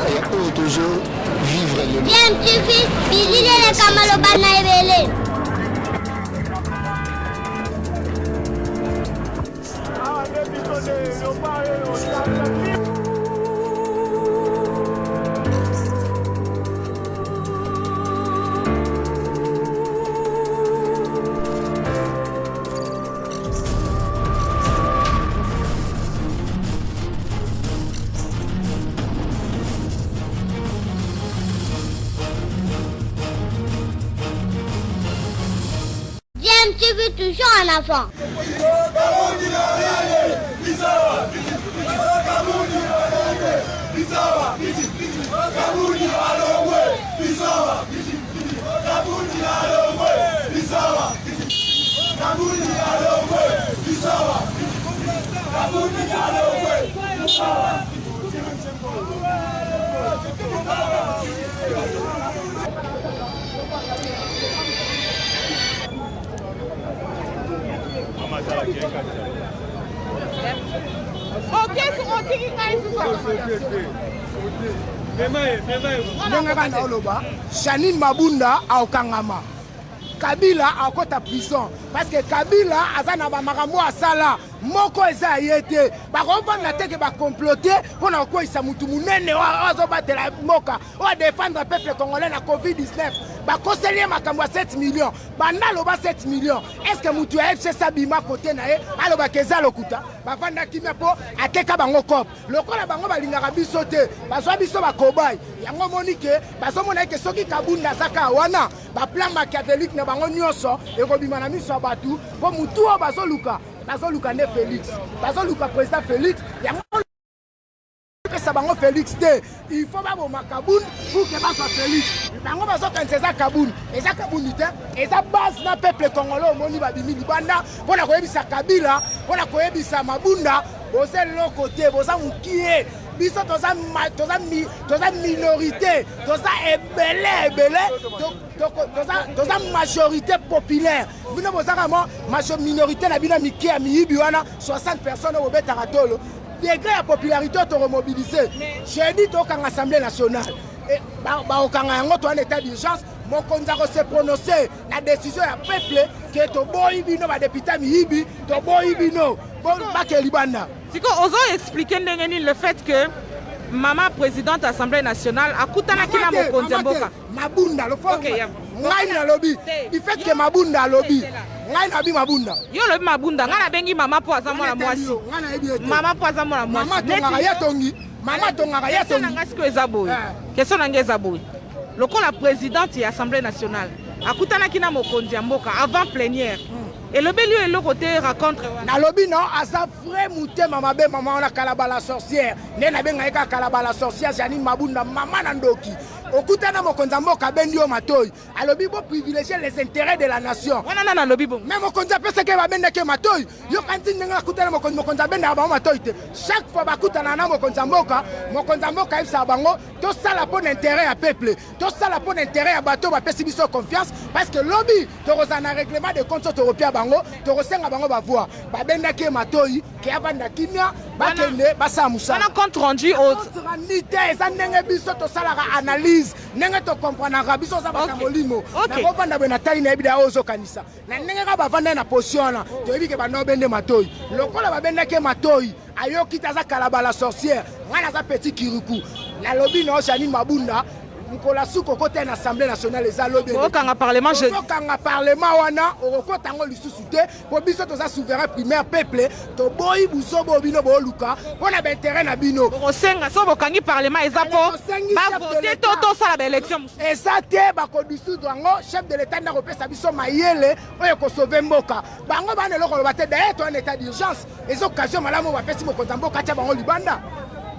et toujours vivre le bien tu fils bilile le kamalo bana ebele tu veux toujours un enfant. Janine Mabunda a Okangama. Kabila a kota prison parce que Kabila azana ba makambo asala moko eza yete ba kovanda teke ba comploter pona ko isa mutu munene ozo batela moka o défendre peuple congolais na Covid-19 ba conseiller makambo 7 millions banda loba 7 millions est-ce que mutu a FC Sabima côté na ye aloba keza lokuta ba vanda kimia po ateka bango kop lokola bango balingaka biso te bazwa biso ba kobay yango monike bazo mona ke soki Kabunda zaka wana ba plan machiavélique na bango nyonso ekobima na miso batu po mutu o bazoluka ne Félix bazoluka président Félix yango pesa bango Félix te il faut ba boma Kabund pour que ba soit Félix bango bazokanisa eza Kabund te eza base na peuple congolais omoni babimi libanda mpona koyebisa Kabila mpona koyebisa Mabunda boza loko te boza mokie biso toza minorité toza ebele toza majorité populaire bino bozaka mo minorité na bino mike ya miyibi wana 60 personnes obetaka tolo degré ya popularité to remobiliser j'ai dit tokanga assemblée nationale baokanga yango to en état d'urgence mokonzi se prononcer la décision ya peuple ke toboyi bino badepute miyibi toboyi bino bake libanda siko ozo expliquer ndenge nini le fait que maman présidente assemblée nationale akutana kila mokonzi mboka Mabunda le fond ngai na lobby du fait que Mabunda lobby ngai na bi Mabunda yo lobi Mabunda ngai na bengi mama po azamona mwasi mama po azamona mwasi mama tongaka ya tongi mama tongaka ya tongi nanga siko ezaboy question nanga ezaboy lokola présidente ya assemblée nationale akutana kina mokonzi mboka avant plénière et le belio est le côté raconte na lobby non asa vrai mutema mabe maman na kalabala sorcière ne na benga eka kalabala sorcière Janine Mabunda maman na ndoki okutana mokonza mboka bendi o matoi alobi bo privilégier les intérêts de la nation wana na lobby bon même mokonza pesa ke ba benda ke matoi yo kanti nga kutana mokonza benda ba matoi te chaque fois bakutana na mokonza mboka isa bango to sala pour intérêt ya peuple to sala pour intérêt ya bato ba pesi biso confiance parce que lobby to rozana règlement de compte européen bango to rosenga bango ba voir ba benda ke matoi ke abanda kimia bakende basa musa wana compte rendu au nite eza ndenge biso to sala analyse ndenge to comprendre biso za baka molimo na kovanda bena tali na ebida ozo kanisa na ndenge ka bavanda na position to ebike bano bende matoi lokola babenda ke matoi ayoki taza kalabala sorcière ngana za petit kiruku na lobby no Janine Mabunda Nkola suko kote na assemblée nationale eza lobby okanga parlement je okanga parlement wana okota ngo lisusu te po biso toza souverain primaire peuple to boyi busobo bino bo luka pona ba intérêt na bino osenga so bokangi parlement eza po ba voter to sala ba élection eza te ba ko dissoudre ngo chef de l'état na kopesa biso mayele oyo ko sauver mboka bango bana lokolo bate d'ailleurs to en état d'urgence les occasions malamu ba pesi mokonza mboka tia bango libanda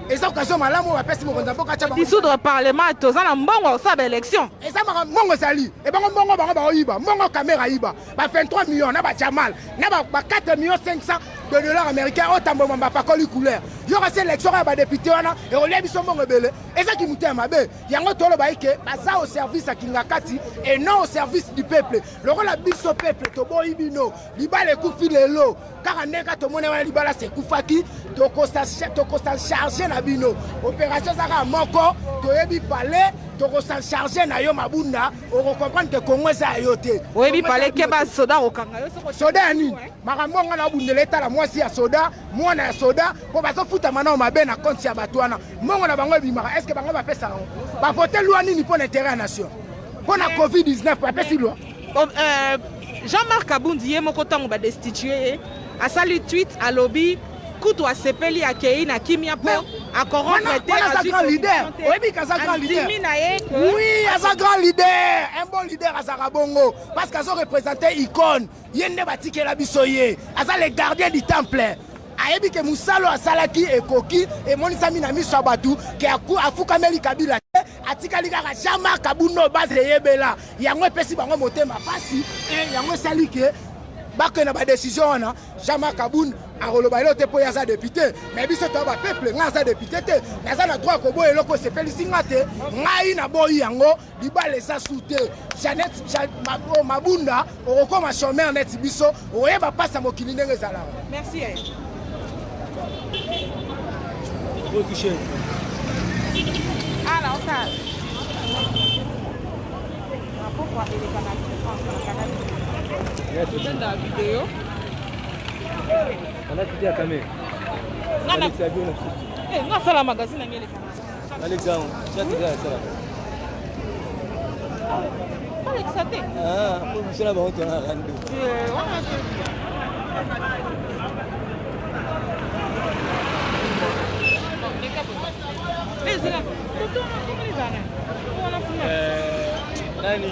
les occasions malamu ba pesi mokonza mboka tia bango dissoudre parlement toza na mbongo sa ba élection eza mbongo zali e bango mbongo bango ba oyiba mbongo caméra yiba ba 23 millions na ba Jamal na ba 4 millions 500 de dollars américains au tambo mamba pakoli couleur yo ka sélection ya ba député wana et olia biso mbongo ebele eza ki muté mabe yango tolo ba ike baza au service ya Kingakati et non au service du peuple lokola biso peuple to boyi bino libala ekufi lelo kaka ndeka to mona wana libala se kufaki to kosta charger na bino opération zaka moko to yebi palais to kosta charger na yo mabunda o comprendre que Congo za yo te oyebi palais ke ba soda okanga yo soko soda ni makambo ngana bundela etala mwasi ya soda mwana ya soda po bazo futa mana mabe na compte ya batwana mbongo na bango ebimaka est-ce que bango bapesa ngo ba voter loi nini pour l'intérêt de la nation pour la COVID-19 bapesi loi Jean-Marc Kabundi ye moko tango ba destituer a sali tweet à lobby kutu asepeli akei na kimia po akoron prêter à grand leader oyebi kaza grand leader oui aza grand leader un bon leader azaka bongo parce qu'azo représenter icône yende batikela biso ye aza le gardien du temple ayebi ke musalo asalaki ekoki emonisami na miso ya batu ke afukameli Kabila te atikali kaka Jean-Marc Kabundi base yebela yango epesi bango motema pasi yango esali ke bakena ba décision wana Jean-Marc Kabundi akoloba elo te po yaza député mais biso to ba peuple nga za député te naza na droit ko boye eloko sepelisi nga te ngai na boyi yango libala eza soute Jeannette Mabunda okoma chômeur net biso oyeba pasa mokili ndenge ezala. Merci. Ah là, on ça. Pourquoi il est canal? Il y a dans la vidéo. On a quitté à Kamé. Non, c'est la magazine. Alexandre, tu as dit ça. Pas l'exaté. Ah, c'est la bonne, on a rendu. Nani?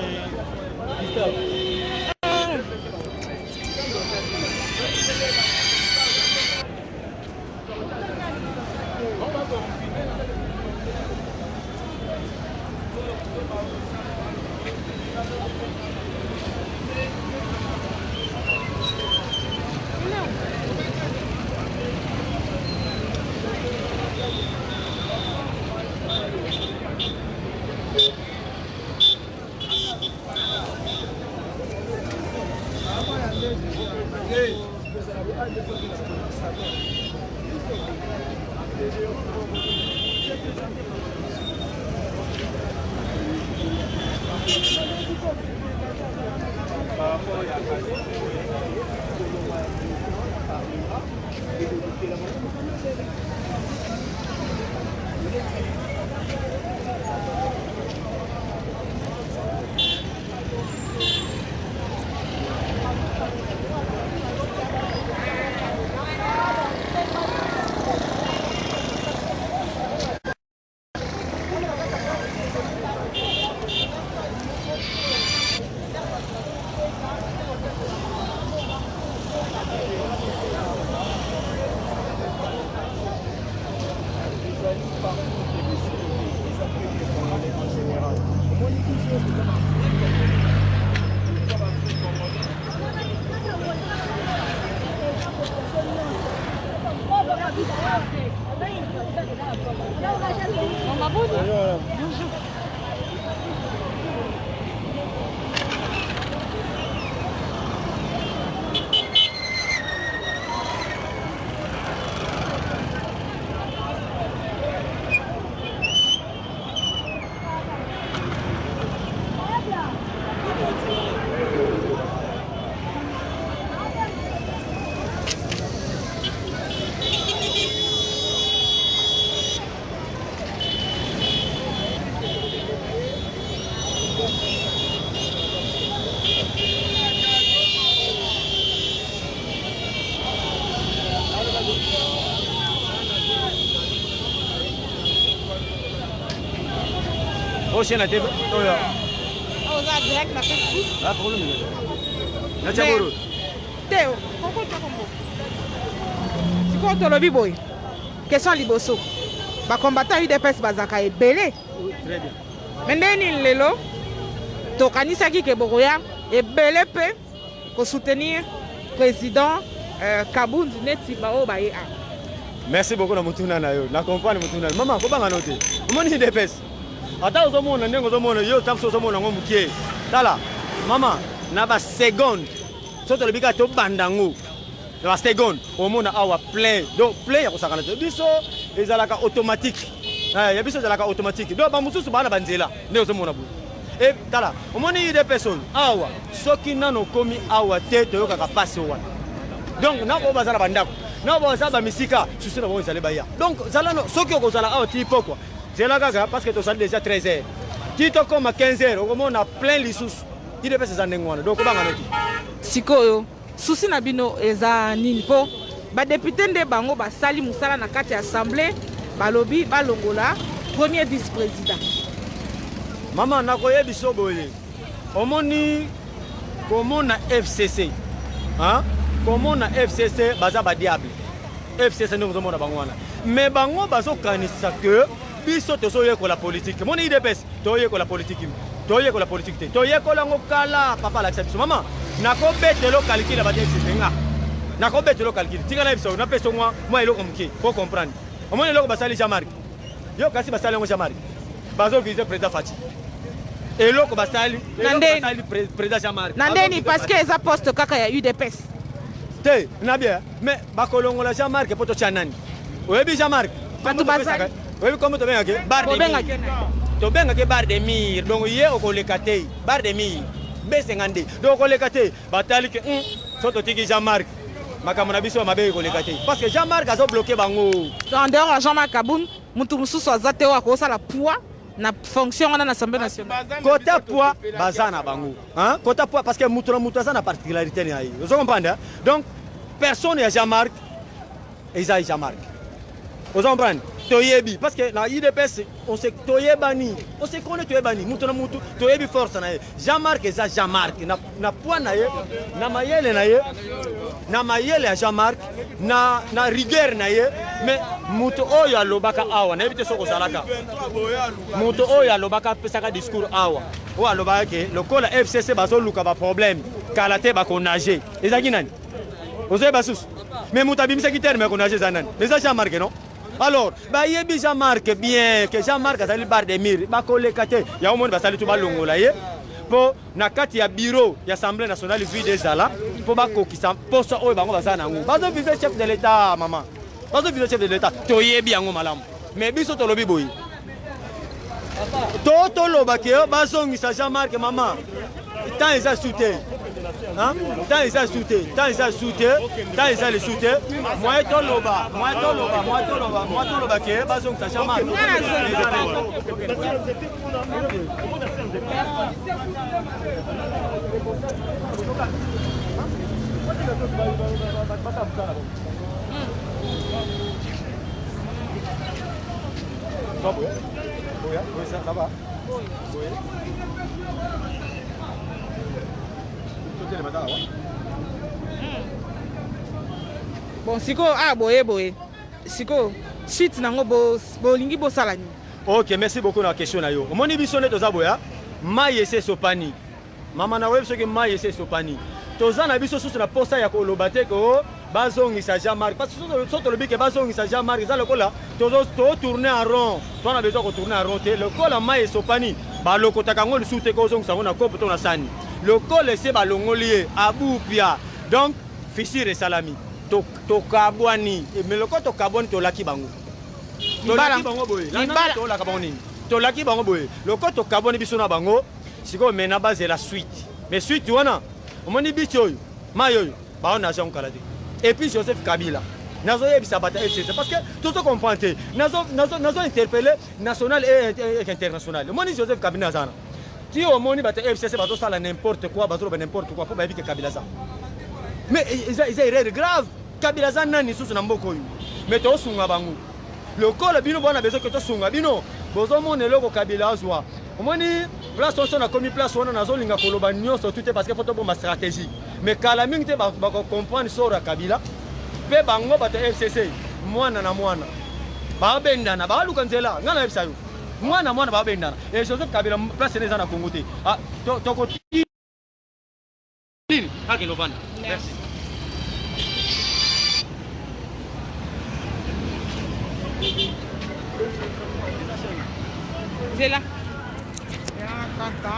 Ocean a été. Oh, ça direct na Facebook. Ah, problème. Na chaboro. Théo, pourquoi tu combo? Tu comptes le biboy. Question liboso. Ba combattant UDPS bazaka ebele. Très bien. Mendeni lelo to kanisa ki ke bokoya ebele pe ko soutenir président Kabundi neti ba o ba ye a. Merci beaucoup na mutuna na yo. Na comprendre mutuna. Maman, ko banga note. Omoni dépêche. Ata ozomona ndengo ozomona yo tapso ozomona ngo mukie. Tala. Maman, na ba seconde. Soto le bika to bandango. Na ba seconde. Omona awa plein. Donc plein ya kosakana te. Biso ezalaka automatique. Ya biso ezalaka automatique. Donc ba mususu bana banzela. Nde ozomona bu. Et tala. Omoni des personnes. Awa. Soki nano komi awa te to yoka ka passe wana. Donc na ko bazala bandako. Na ko bazala misika. Susu na bo ezale baya. Donc zalano soki okozala awa ti pokwa. C'est là parce que tu as déjà 13 heures. Si tu comme à 15 heures, on a plein de sous. Il est passé à Nengwana. Donc, on va en Sikoyo, souci na bino eza nini po ba député nde bango ba sali musala na kati assemblée ba lobby ba longola premier vice-président. Maman nakoye biso boye. Omoni comment na FCC. Hein? Comment na FCC baza ba diable. FCC nous omona bango wana. Mais bango bazo kanisa que biso tozoye ko la politique. Mon IDPS toye ko la politique. Toye ko la politique. Toye ko la ngokala papa la biso. Maman, nako betelo calcul ba desinga. Nako betelo calcul. Tika na biso na peso moi eloko mki. Faut comprendre. Omoni eloko basali Jean-Marc. Yo kasi basali ngo Jean-Marc. Bazo viser président Fati. Eloko basali président Jean-Marc. Nandeni parce que eza poste kaka ya UDPS. Te, na bien. Mais bakolongola Jean-Marc poto chanani. Oyebi Jean-Marc. Patu basali. Oui, comment tu viens? Bar de mire. Tu viens que bar de mire. Donc, hier, on les caté. Bar de mire. B50. Donc, on les caté. Batali que, soit tu Jean-Marc. Ma camarade, ma belle, on les caté. Parce que Jean-Marc a bloqué Bango. En dehors, Jean-Marc Kaboun, Moutouroussou soit zaté ou à cause de la poids, na fonction dans l'Assemblée nationale. Quota poids, Bazana Bango. Hein? Quota poids, parce que Moutouroussou a une particularité. Vous comprenez? Donc, personne n'est Jean-Marc. Et ça, Jean-Marc. Vous comprenez? Toyebi parce que na IDPS on sait toyebani on sait connaît toyebani mutu na mutu toyebi force na ye Jean-Marc eza Jean-Marc na point na ye na mayele ya Jean-Marc na rigueur na ye mais mutu oyo alobaka awa na ebite soko zalaka mutu oyo alobaka pesaka discours awa o alobaka ke lokola FCC bazo luka ba problème kala te ba konager ezaki nani ozoye basus mais mutu abimisa kiterne me konager zanani mais ça Jean-Marc non. Alors, bah yebi Jean-Marc bien que Jean-Marc a sali bar de mire, ba kolekate, ya omoni ba sali tu ba longola ye. Po na kati ya bureau ya Assemblée nationale vide ezala, po ba kokisa poso oyo bango bazana ngo. Bazo viser chef de l'État maman. Bazo viser chef de l'État. To yebi yango malamu. Mais biso to lobi boyi. To loba ke bazongisa Jean-Marc maman. Tant ils a souté. Hein? Tant ils a souté, tant ils a souté, tant ils a le souté. Moi to loba ke bazong ta Jean-Marc. Ça va? Bon, siko boye. Siko suite nango bolingi bosala ni. OK, merci beaucoup na question na yo. Omoni biso ne toza boya. Mai ese sopani. Mama na web soki mai ese sopani. Toza na biso susu na posa ya kolobate ko bazongisa Jean-Marc parce que soto lobi ke bazongisa Jean-Marc za lokola tozo tourner en rond. Toi na besoin ko tourner en rond te. Lokola mai esopani ba lokotaka ngo lisute ko zongisa ngo na kopo to na sani. Lokola se ba longolier abupia. Donc fissure salami. To kabwani mais loko to kabwani to laki bango. To laki bango boy. La to laki bango nini. To laki bango boy. Loko to kabwani biso na bango. Siko mena base la suite. Mais suite wana. Omoni bicho yo. Mayo yo. Ba on a Jean Kalade. Et puis Joseph Kabila. Nazo yebisa bata FCC parce que tout ce comprend. Nazo interpeller national et international. Omoni Joseph Kabila zana. Si omoni bata FCC bato sala n'importe quoi, bato n'importe quoi pour ba que Kabila za. Mais ils ont erreur grave. Kabila za nani susu na mboko yu. Mais to sunga bangu. Le col bino bona besoin que to sunga bino. Bozo mone loko Kabila azwa. Omoni place on a commis place on a zolinga koloba nyonso tout parce que faut to bomba stratégie. Mais kala mingi te ba comprendre sora Kabila. Pe bango bata FCC. Mwana na mwana. Ba bendana ba luka nzela ngana yebisa yo. Mwana ba bendana. Et Joseph Kabila place les na Congo te. Ah to ko Merci. Zela. Ya, kata.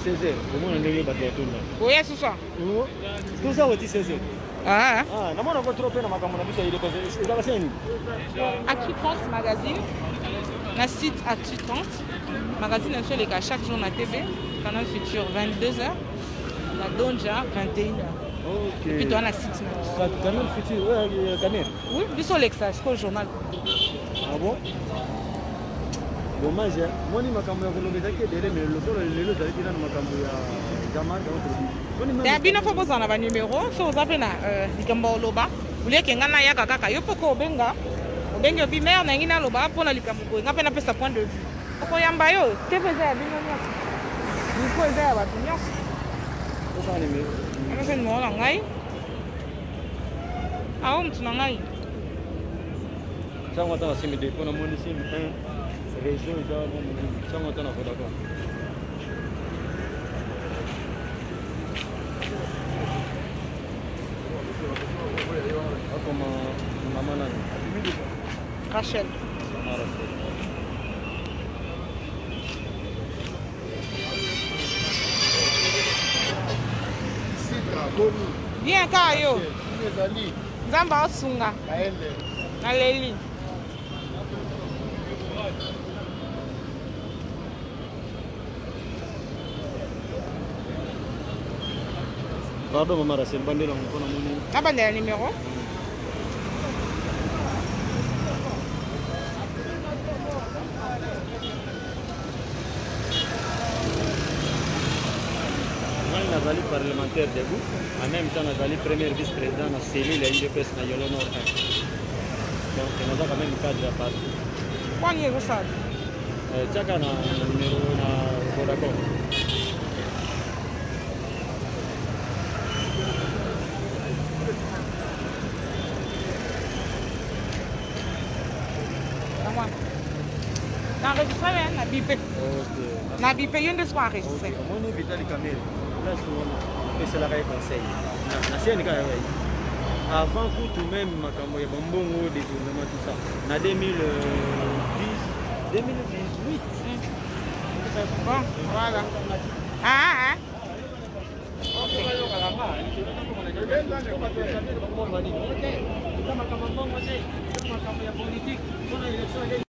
César, comment on est battu à tout là? Oui, c'est ça. Tout ça aussi César. Ah, Ah, na mona ko trop pena makambo na biso ile parce que ça va c'est Actu 30 magazine. Na site Actu 30. Magazine un seul les chaque jour na TV. Canal Futur 22h. La Donja 21h. OK. Puis toi na site. Ça Canal Futur, ouais, Canal. Oui, biso l'extra, c'est le journal. Ah bon? Dommage, hein. Moi ni makambo ya kolobeza ke dele mais le solo lelo zali kina na makambo ya Jamar ka autre. Ya bino fo bozana ba numéro, so za pena likambo loba. Ule ke ngana ya kaka yo poko obenga. Obenga bi mère na ngina loba pona likambo ko nga pena pesa point de vue. Oko yamba yo, te pesa ya bino nya. Ni ko eza ya ba bino. Ko sa ni me. Ana sen mo la ngai. Ah, mtu na ngai. Chango tana simi de pona moni simi 1 région ja bon chango tana ko d'accord. Como maman nani? Rachel. Bien ka yo. Nzamba osunga. Na leli. Pardon maman Rachel bandela ngona moni. Abandela numéro. Nazali parlementaire debout, en même temps Nazali premier vice-président de la cellule de l'UDPS na Yolo Nord 1. Donc nous avons quand même cadre à part. Quoi est ça? Chaka na numéro na Vodacom. Enregistré, na bipé. OK. Na bipé, yende soit enregistré. Mon nom est Vitali Kamel. Là c'est la conseil. Na c'est nika ouais. Avant tout même makambo ya bombongo détournement tout ça. Na 2010 2018. Bon, voilà. Ah. OK.